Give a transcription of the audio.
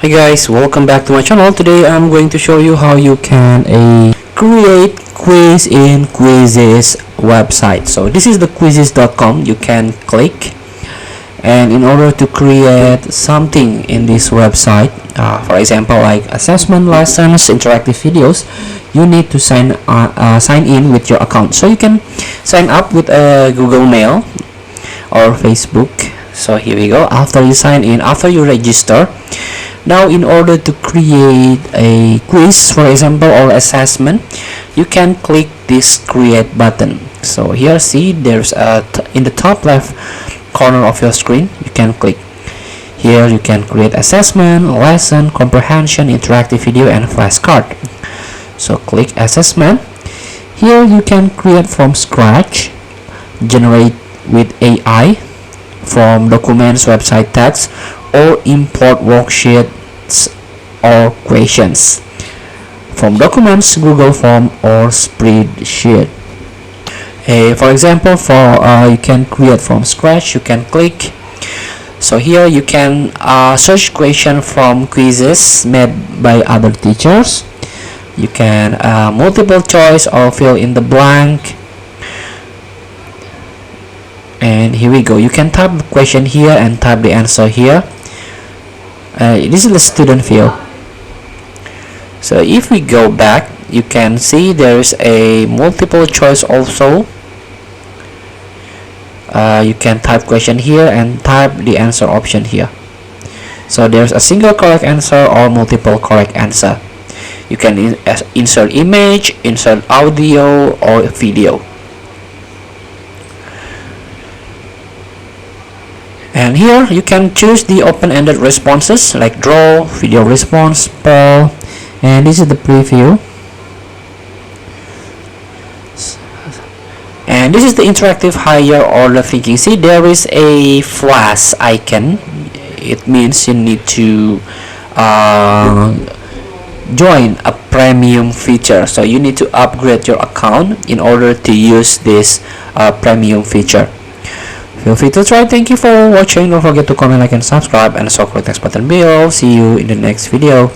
Hey guys, welcome back to my channel. Today I'm going to show you how you can create quiz in Quizizz website. So this is the quizizz.com. You can click, and in order to create something in this website, for example like assessment, lessons, interactive videos, you need to sign in with your account. So you can sign up with a Google Mail or Facebook. So here we go. After you sign in, after you register, now in order to create a quiz, for example, or assessment, you can click this create button. So here, see, there's in the top left corner of your screen, you can click here. You can create assessment, lesson, comprehension, interactive video, and flashcard. So click assessment. Here you can create from scratch, generate with AI from documents, website text, or import worksheets or questions from documents, Google Form, or spreadsheet. For example, you can create from scratch. You can click. So here you can search question from quizzes made by other teachers. You can multiple choice or fill in the blank. And here we go. You can type the question here and type the answer here. This is the student field. So if we go back, you can see there is a multiple choice also. You can type question here and type the answer option here. So there's a single correct answer or multiple correct answer. You can insert image, insert audio or video. And here you can choose the open-ended responses like draw, video response, poll, and this is the preview. And this is the interactive higher order thinking. See, there is a flash icon. It means you need to join a premium feature. So you need to upgrade your account in order to use this premium feature. Feel free to try. Thank you for watching. Don't forget to comment, like, and subscribe, and also click the next button below. See you in the next video.